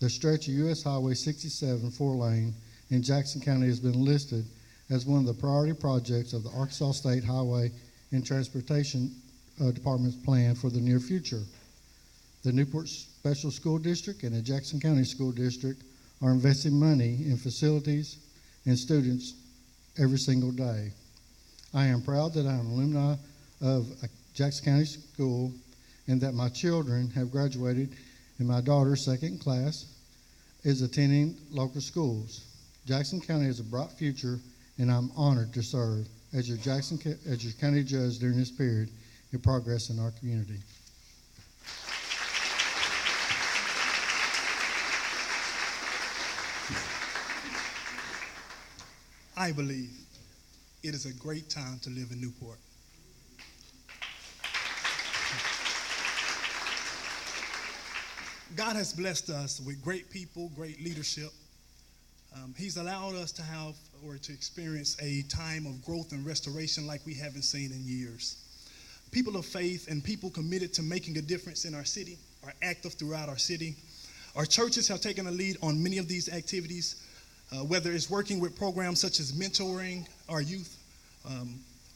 S12: The stretch of U.S. Highway 67 4-lane in Jackson County has been listed as one of the priority projects of the Arkansas State Highway and Transportation Department's plan for the near future. The Newport Special School District and the Jackson County School District are investing money in facilities and students every single day. I am proud that I am alumni of Jackson County School and that my children have graduated and my daughter's second class is attending local schools. Jackson County has a bright future and I'm honored to serve as your county judge during this period of progress in our community.
S13: I believe it is a great time to live in Newport. God has blessed us with great people, great leadership. He's allowed us to have or to experience a time of growth and restoration like we haven't seen in years. People of faith and people committed to making a difference in our city are active throughout our city. Our churches have taken a lead on many of these activities, whether it's working with programs such as mentoring our youth,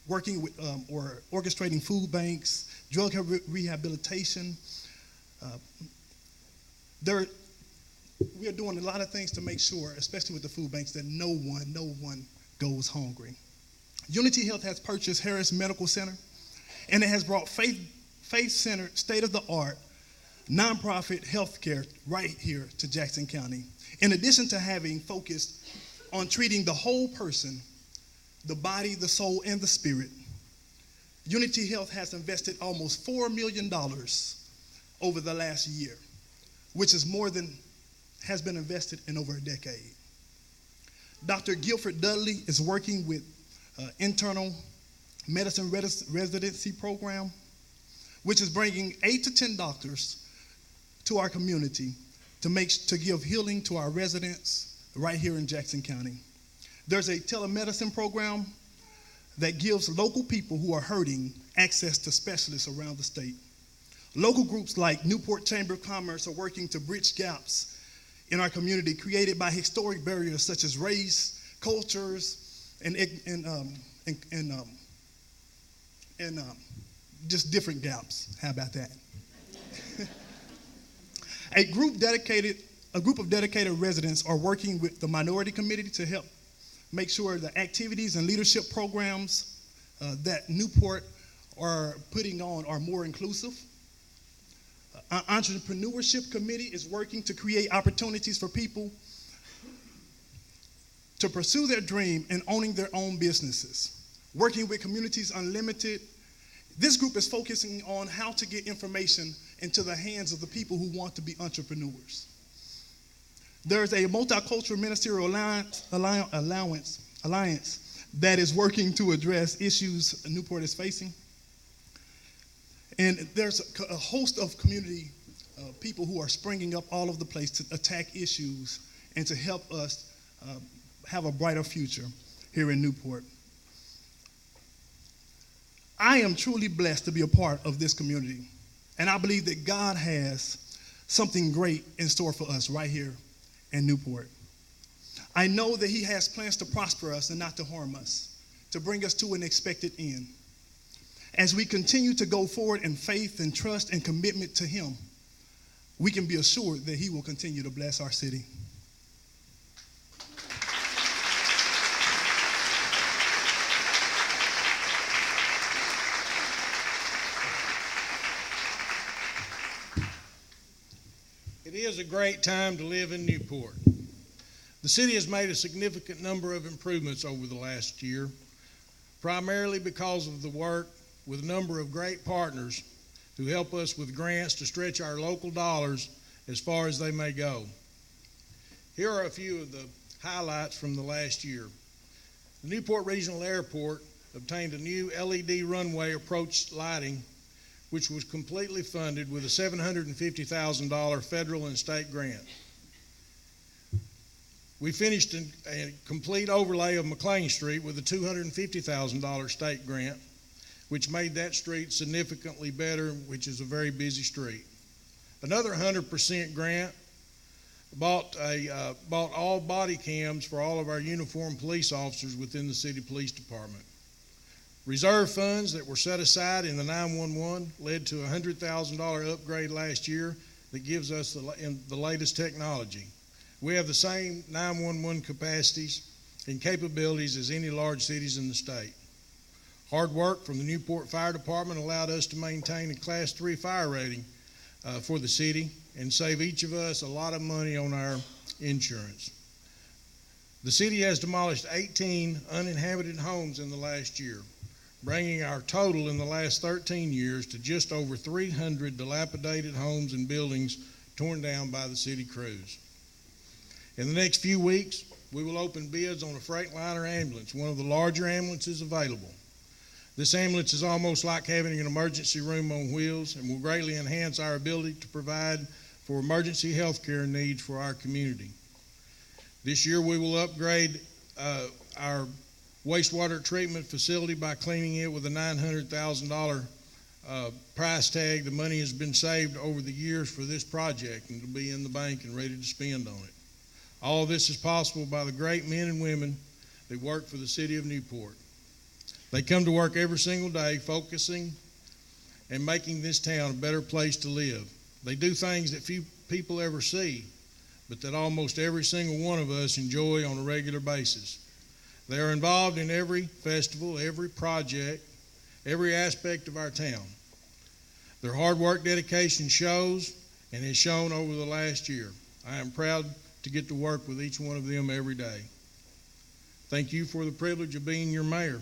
S13: working with or orchestrating food banks, drug rehabilitation. We are doing a lot of things to make sure, especially with the food banks, that no one goes hungry. Unity Health has purchased Harris Medical Center, and it has brought faith-centered, state-of-the-art, nonprofit healthcare right here to Jackson County. In addition to having focused on treating the whole person, the body, the soul, and the spirit, Unity Health has invested almost $4 million over the last year, which is more than has been invested in over a decade. Dr. Guilford Dudley is working with internal medicine residency program, which is bringing 8 to 10 doctors to our community to give healing to our residents right here in Jackson County. There's a telemedicine program that gives local people who are hurting access to specialists around the state. Local groups like Newport Chamber of Commerce are working to bridge gaps in our community created by historic barriers such as race, cultures, and just different gaps. How about that? A group of dedicated residents are working with the minority committee to help make sure the activities and leadership programs that Newport are putting on are more inclusive. Our entrepreneurship committee is working to create opportunities for people to pursue their dream and owning their own businesses. Working with Communities Unlimited, this group is focusing on how to get information into the hands of the people who want to be entrepreneurs. There's a multicultural ministerial alliance that is working to address issues Newport is facing. And there's a host of community people who are springing up all over the place to attack issues and to help us have a brighter future here in Newport. I am truly blessed to be a part of this community, and I believe that God has something great in store for us right here in Newport. I know that He has plans to prosper us and not to harm us, to bring us to an expected end. As we continue to go forward in faith and trust and commitment to Him, we can be assured that He will continue to bless our city.
S10: It is a great time to live in Newport. The city has made a significant number of improvements over the last year, primarily because of the work with a number of great partners who help us with grants to stretch our local dollars as far as they may go. Here are a few of the highlights from the last year. The Newport Regional Airport obtained a new LED runway approach lighting, which was completely funded with a $750,000 federal and state grant. We finished a complete overlay of McLean Street with a $250,000 state grant, which made that street significantly better, which is a very busy street. Another 100% grant bought all body cams for all of our uniformed police officers within the city police department. Reserve funds that were set aside in the 911 led to a $100,000 upgrade last year that gives us the latest technology. We have the same 911 capacities and capabilities as any large cities in the state. Hard work from the Newport Fire Department allowed us to maintain a Class 3 fire rating for the city and save each of us a lot of money on our insurance. The city has demolished 18 uninhabited homes in the last year, bringing our total in the last 13 years to just over 300 dilapidated homes and buildings torn down by the city crews. In the next few weeks, we will open bids on a Freightliner ambulance, one of the larger ambulances available. This ambulance is almost like having an emergency room on wheels and will greatly enhance our ability to provide for emergency health care needs for our community. This year, we will upgrade our wastewater treatment facility by cleaning it with a $900,000 price tag. The money has been saved over the years for this project and it'll be in the bank and ready to spend on it. All of this is possible by the great men and women that work for the city of Newport. They come to work every single day focusing and making this town a better place to live. They do things that few people ever see, but that almost every single one of us enjoy on a regular basis. They are involved in every festival, every project, every aspect of our town. Their hard work, dedication shows and has shown over the last year. I am proud to get to work with each one of them every day. Thank you for the privilege of being your mayor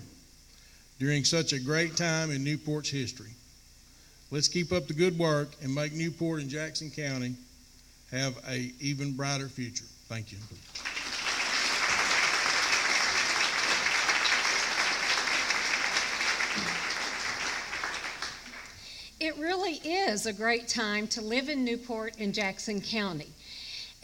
S10: during such a great time in Newport's history. Let's keep up the good work and make Newport and Jackson County have an even brighter future. Thank you.
S14: It really is a great time to live in Newport and Jackson County.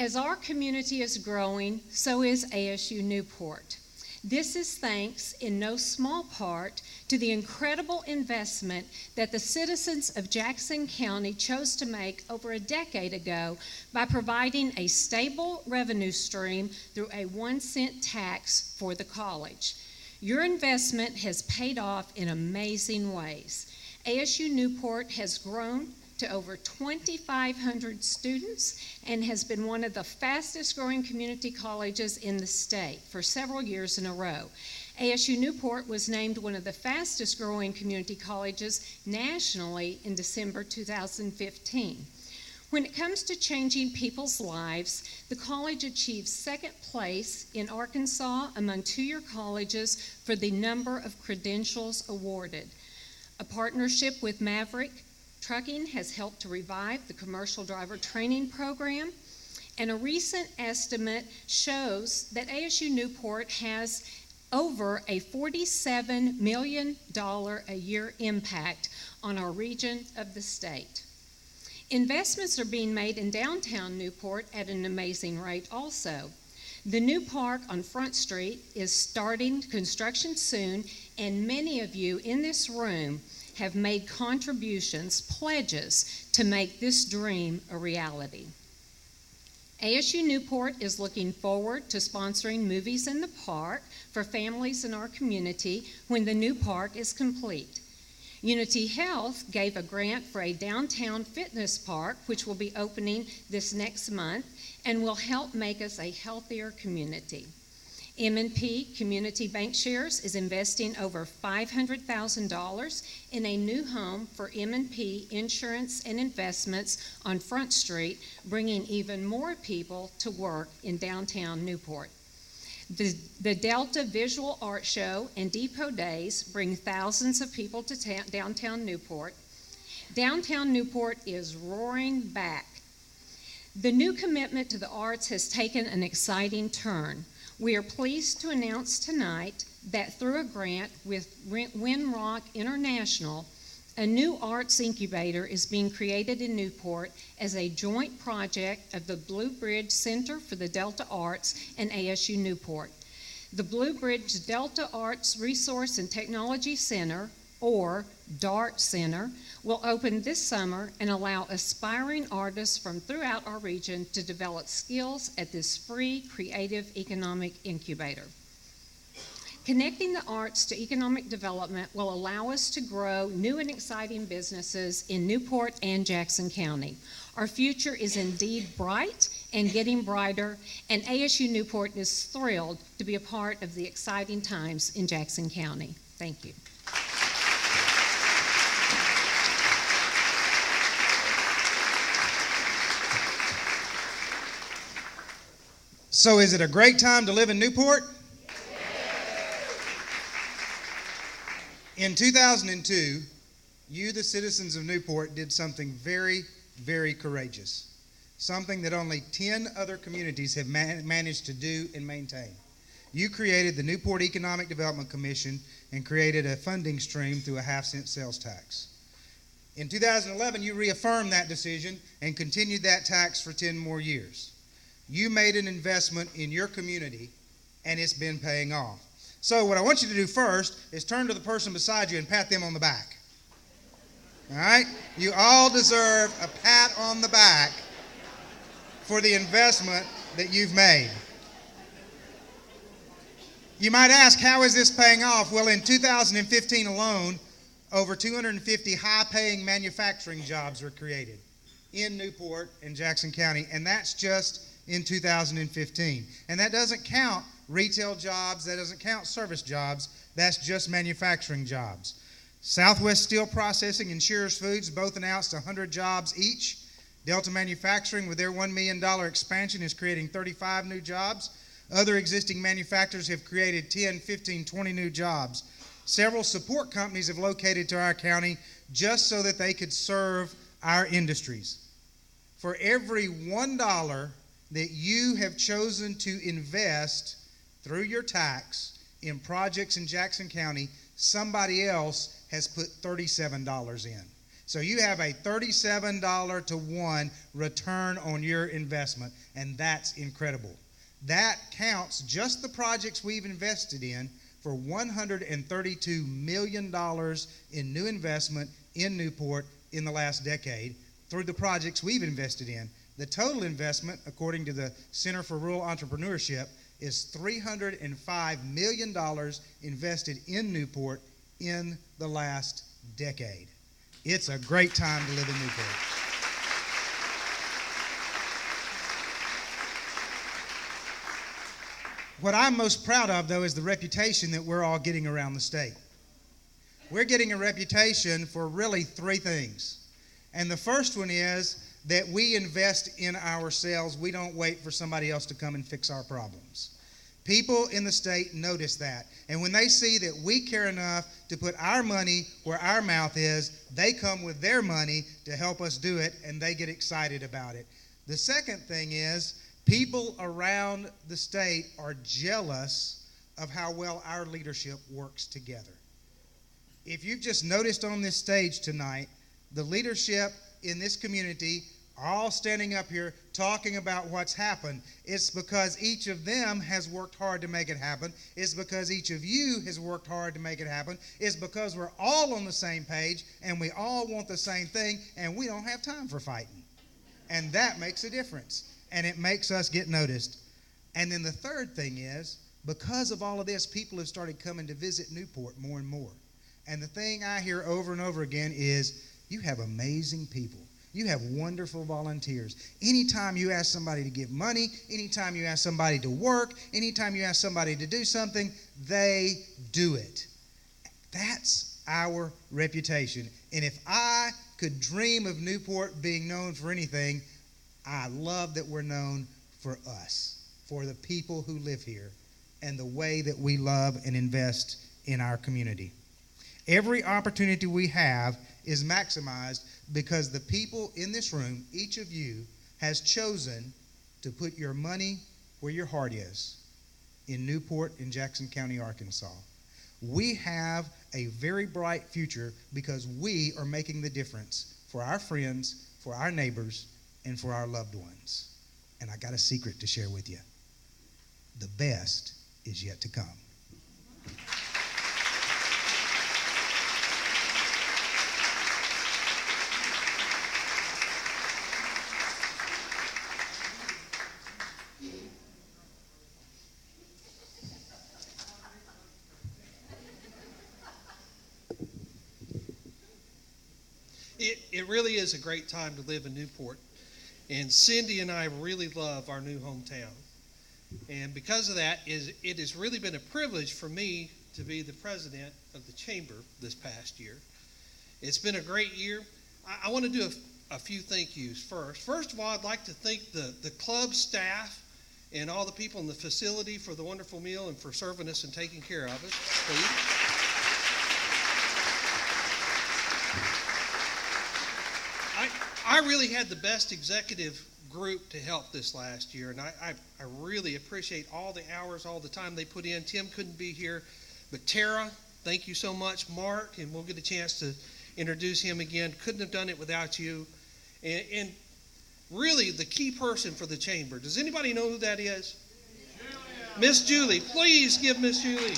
S14: As our community is growing, so is ASU Newport. This is thanks in no small part to the incredible investment that the citizens of Jackson County chose to make over a decade ago by providing a stable revenue stream through a 1-cent tax for the college. Your investment has paid off in amazing ways. ASU Newport has grown to over 2,500 students and has been one of the fastest growing community colleges in the state for several years in a row. ASU Newport was named one of the fastest growing community colleges nationally in December 2015. When it comes to changing people's lives, the college achieved second place in Arkansas among two-year colleges for the number of credentials awarded. A partnership with Maverick Trucking has helped to revive the commercial driver training program, and a recent estimate shows that ASU Newport has over a $47 million a year impact on our region of the state. Investments are being made in downtown Newport at an amazing rate also. The new park on Front Street is starting construction soon, and many of you in this room have made contributions, pledges, to make this dream a reality. ASU Newport is looking forward to sponsoring movies in the park for families in our community when the new park is complete. Unity Health gave a grant for a downtown fitness park, which will be opening this next month and will help make us a healthier community. M&P Community Bankshares is investing over $500,000 in a new home for M&P Insurance and Investments on Front Street, bringing even more people to work in downtown Newport. The Delta Visual Art Show and Depot Days bring thousands of people to downtown Newport. Downtown Newport is roaring back. The new commitment to the arts has taken an exciting turn. We are pleased to announce tonight that through a grant with Windrock International, a new arts incubator is being created in Newport as a joint project of the Blue Bridge Center for the Delta Arts and ASU Newport. The Blue Bridge Delta Arts Resource and Technology Center, or DART Center, will open this summer and allow aspiring artists from throughout our region to develop skills at this free creative economic incubator. Connecting the arts to economic development will allow us to grow new and exciting businesses in Newport and Jackson County. Our future is indeed bright and getting brighter, and ASU Newport is thrilled to be a part of the exciting times in Jackson County. Thank you.
S15: So is it a great time to live in Newport? In 2002, you, the citizens of Newport, did something very, very courageous, something that only 10 other communities have managed to do and maintain. You created the Newport Economic Development Commission and created a funding stream through a half-cent sales tax. In 2011, you reaffirmed that decision and continued that tax for 10 more years. You made an investment in your community, and it's been paying off. So what I want you to do first is turn to the person beside you and pat them on the back. All right? You all deserve a pat on the back for the investment that you've made. You might ask, how is this paying off? Well, in 2015 alone, over 250 high-paying manufacturing jobs were created in Newport and Jackson County, and that's just in 2015. And that doesn't count retail jobs, that doesn't count service jobs, that's just manufacturing jobs. Southwest Steel Processing and Shearers Foods both announced 100 jobs each. Delta Manufacturing, with their $1 million expansion, is creating 35 new jobs. Other existing manufacturers have created 10, 15, 20 new jobs. Several support companies have located to our county just so that they could serve our industries. For every $1 that you have chosen to invest through your tax in projects in Jackson County, somebody else has put $37 in. So you have a $37 to 1 return on your investment, and that's incredible. That counts just the projects we've invested in for $132 million in new investment in Newport in the last decade through the projects we've invested in. The total investment, according to the Center for Rural Entrepreneurship, is $305 million invested in Newport in the last decade. It's a great time to live in Newport. What I'm most proud of, though, is the reputation that we're all getting around the state. We're getting a reputation for really 3 things. And the first one is that we invest in ourselves. We don't wait for somebody else to come and fix our problems. People in the state notice that. And when they see that we care enough to put our money where our mouth is, they come with their money to help us do it, and they get excited about it. The second thing is people around the state are jealous of how well our leadership works together. If you've just noticed on this stage tonight, the leadership in this community are all standing up here talking about what's happened. It's because each of them has worked hard to make it happen. It's because each of you has worked hard to make it happen. It's because we're all on the same page and we all want the same thing, and we don't have time for fighting. And that makes a difference, and it makes us get noticed. And then the third thing is, because of all of this, people have started coming to visit Newport more and more. And the thing I hear over and over again is, you have amazing people. You have wonderful volunteers. Anytime you ask somebody to give money, anytime you ask somebody to work, anytime you ask somebody to do something, they do it. That's our reputation. And if I could dream of Newport being known for anything, I love that we're known for us, for the people who live here, and the way that we love and invest in our community. Every opportunity we have is maximized because the people in this room, each of you, has chosen to put your money where your heart is, in Newport in Jackson County, Arkansas. We have a very bright future because we are making the difference for our friends, for our neighbors, and for our loved ones. And I got a secret to share with you. The best is yet to come.
S9: It really is a great time to live in Newport. And Cindy and I really love our new hometown. And because of that, it has really been a privilege for me to be the president of the chamber this past year. It's been a great year. I want to do a few thank yous first. First of all, I'd like to thank the club staff and all the people in the facility for the wonderful meal and for serving us and taking care of us, please. I really had the best executive group to help this last year, and I really appreciate all the hours, all the time they put in. Tim couldn't be here, but Tara, thank you so much. Mark, and we'll get a chance to introduce him again. Couldn't have done it without you. And really the key person for the chamber. Does anybody know who that is? Miss Julie. Please give Miss Julie.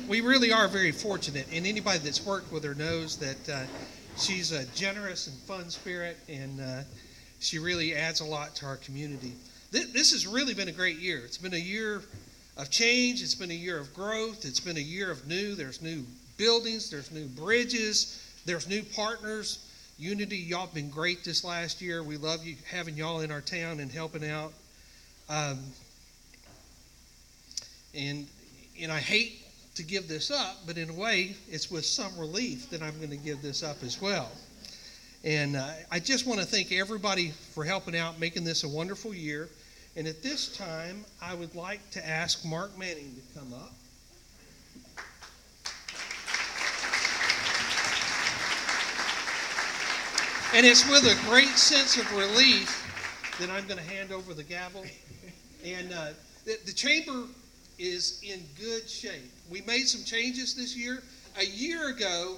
S9: We really are very fortunate, and anybody that's worked with her knows that she's a generous and fun spirit, and she really adds a lot to our community. This has really been a great year. It's been a year of change. It's been a year of growth. It's been a year of new. There's new buildings. There's new bridges. There's new partners. Unity, y'all have been great this last year. We love you having y'all in our town and helping out. And I hate to give this up, but in a way, it's with some relief that I'm going to give this up as well. And I just want to thank everybody for helping out, making this a wonderful year. And at this time, I would like to ask Mark Manning to come up. And it's with a great sense of relief that I'm going to hand over the gavel. And the chamber is in good shape. We made some changes this year. A year ago,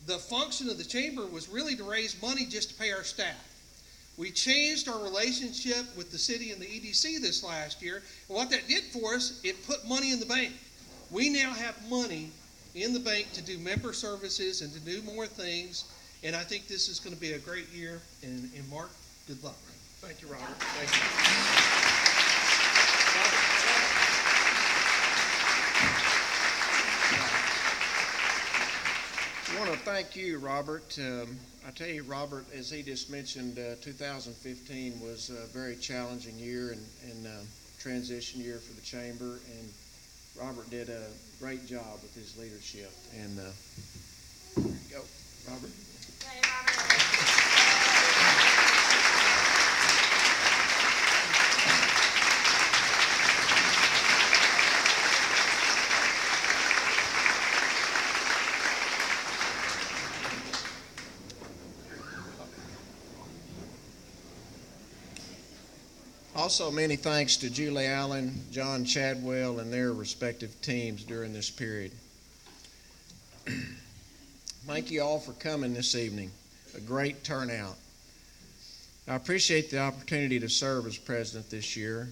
S9: the function of the chamber was really to raise money just to pay our staff. We changed our relationship with the city and the EDC this last year. And what that did for us, it put money in the bank. We now have money in the bank to do member services and to do more things. And I think this is going to be a great year. And Mark, good luck.
S8: Thank you, Robert. Thank you. I want to thank you, Robert. I tell you, Robert, as he just mentioned, 2015 was a very challenging year and transition year for the chamber, and Robert did a great job with his leadership. And there you go, Robert.
S16: Hey, Robert.
S8: Also, many thanks to Julie Allen, John Chadwell, and their respective teams during this period. Thank you all for coming this evening. A great turnout. I appreciate the opportunity to serve as president this year.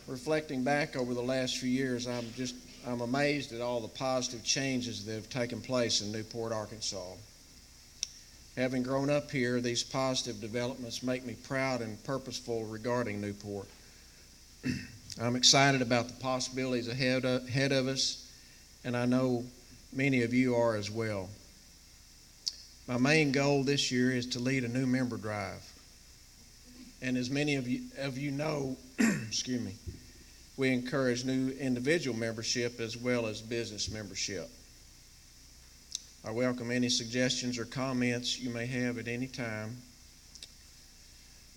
S8: Reflecting back over the last few years, I'm amazed at all the positive changes that have taken place in Newport, Arkansas. Having grown up here, these positive developments make me proud and purposeful regarding Newport. I'm excited about the possibilities ahead of us, and I know many of you are as well. My main goal this year is to lead a new member drive. And as many of you know, excuse me, we encourage new individual membership as well as business membership. I welcome any suggestions or comments you may have at any time.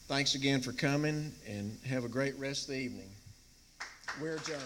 S8: Thanks again for coming, and have a great rest of the evening. We're adjourned.